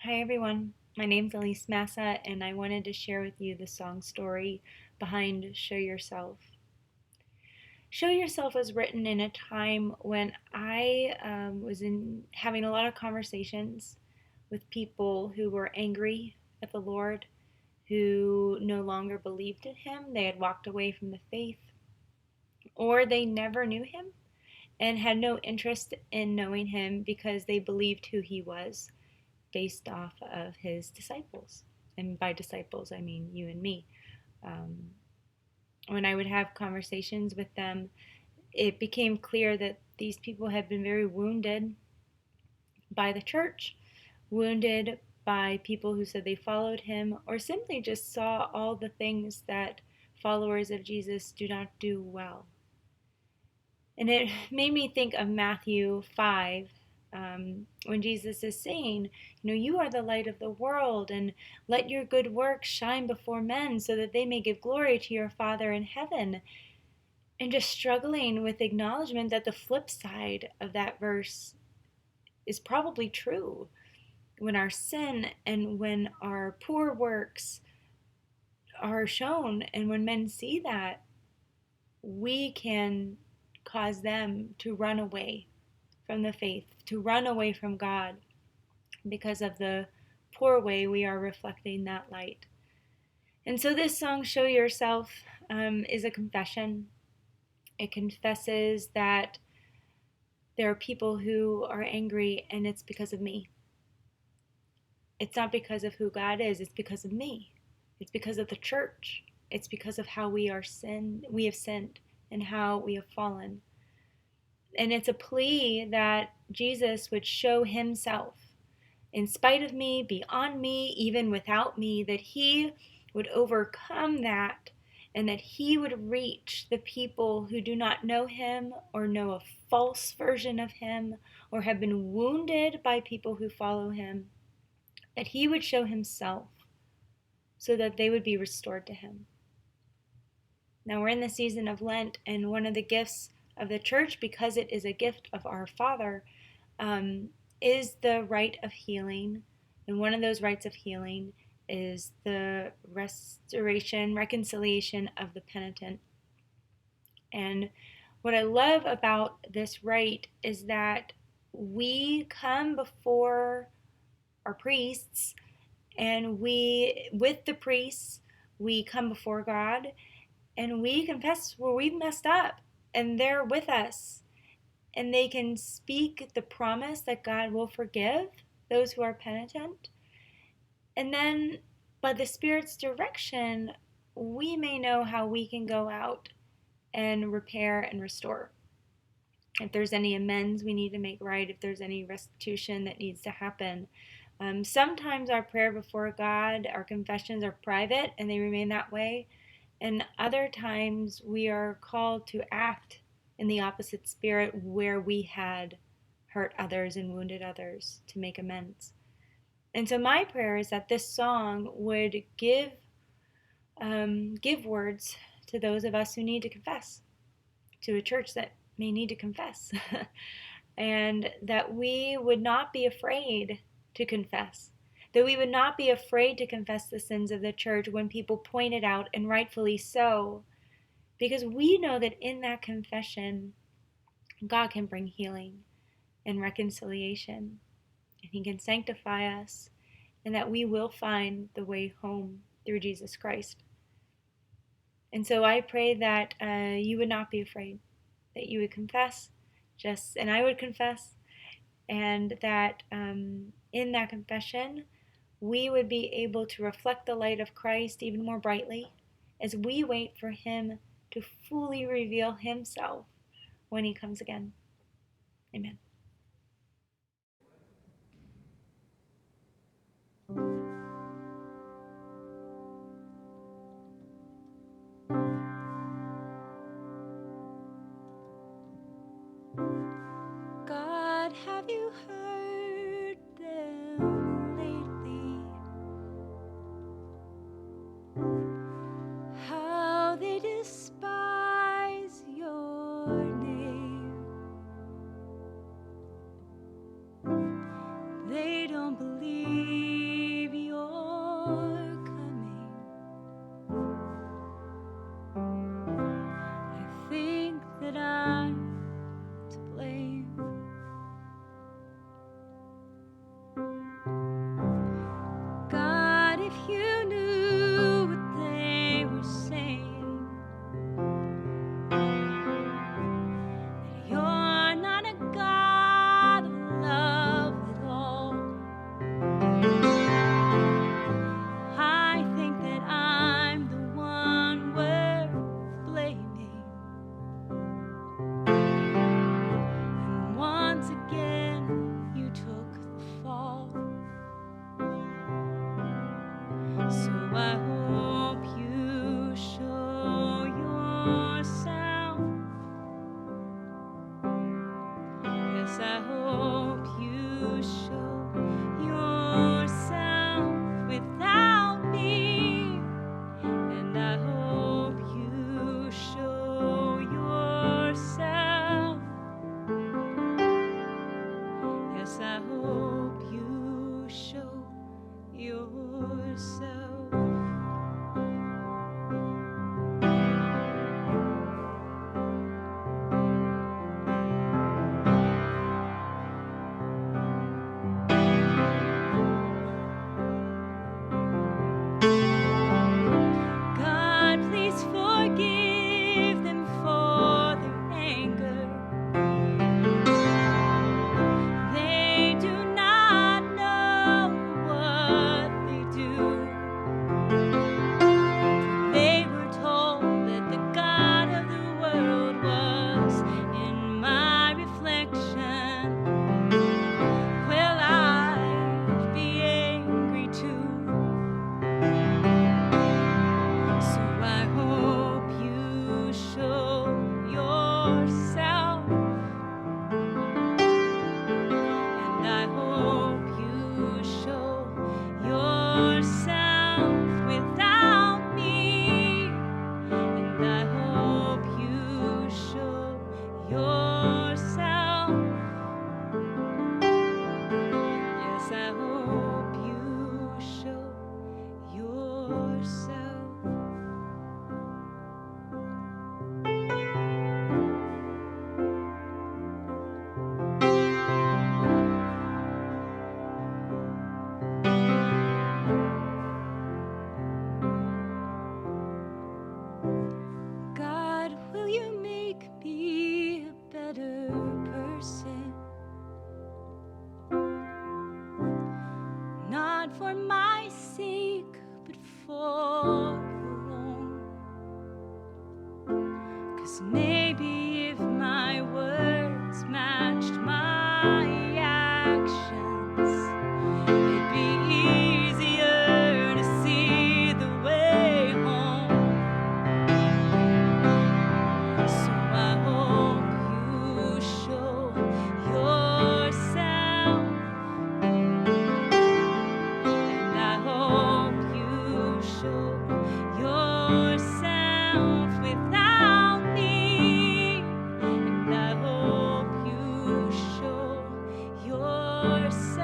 Hi everyone, my name's Elise Massa and I wanted to share with you the song story behind Show Yourself. Show Yourself was written in a time when I was having a lot of conversations with people who were angry at the Lord, who no longer believed in Him. They had walked away from the faith, or they never knew Him and had no interest in knowing Him because they believed who He was based off of His disciples. And by disciples, I mean you and me. Um, when I would have conversations with them, it became clear that these people had been very wounded by the church, wounded by people who said they followed him, or simply just saw all the things that followers of Jesus do not do well. And it made me think of Matthew 5, when Jesus is saying, you are the light of the world, and let your good works shine before men so that they may give glory to your Father in heaven. And just struggling with acknowledgement that the flip side of that verse is probably true. When our sin and when our poor works are shown, and when men see that, we can cause them to run away from the faith, to run away from God because of the poor way we are reflecting that light. And so this song, Show Yourself, is a confession. It confesses that there are people who are angry and it's because of me. It's not because of who God is, it's because of me. It's because of the church. It's because of how we have sinned and how we have fallen. And it's a plea that Jesus would show himself in spite of me, beyond me, even without me, that he would overcome that and that he would reach the people who do not know him or know a false version of him or have been wounded by people who follow him, that he would show himself so that they would be restored to him. Now we're in the season of Lent, and one of the gifts of the church, because it is a gift of our Father, is the rite of healing. And one of those rites of healing is the reconciliation of the penitent. And what I love about this rite is that we come before our priests, and with the priests, we come before God and we confess where we've messed up, and they're with us. And they can speak the promise that God will forgive those who are penitent. And then, by the Spirit's direction, we may know how we can go out and repair and restore. If there's any amends we need to make right, if there's any restitution that needs to happen. Sometimes our prayer before God, our confessions are private and they remain that way. And other times we are called to act in the opposite spirit where we had hurt others and wounded others to make amends. And so my prayer is that this song would give words to those of us who need to confess, to a church that may need to confess, and that we would not be afraid to confess, that we would not be afraid to confess the sins of the church when people point it out, and rightfully so, because we know that in that confession, God can bring healing and reconciliation, and He can sanctify us, and that we will find the way home through Jesus Christ. And so I pray that you would not be afraid, that you would confess, and I would confess, and that in that confession, we would be able to reflect the light of Christ even more brightly as we wait for Him to fully reveal Himself when He comes again. Amen. God, have you heard them lately? How they despise your name. Yes, I hope you show yourself without me, and I hope you show yourself. Yes, I hope you show yourself. God, please forgive them for their anger. They do not know what they do. They were told that the God of the world was in my reflection. Well, I'd be angry too. So I hope you show yourself, and I hope you show yourself without me, and I hope you show yourself. Yes, I hope you show yourself. God, will you make me a better person? Not for my sake, but for your own. 'Cause maybe if my words matched my actions, it'd be easier to see the way home. So I hope you show yourself, and I hope you show yourself without me, and I hope you show yourself.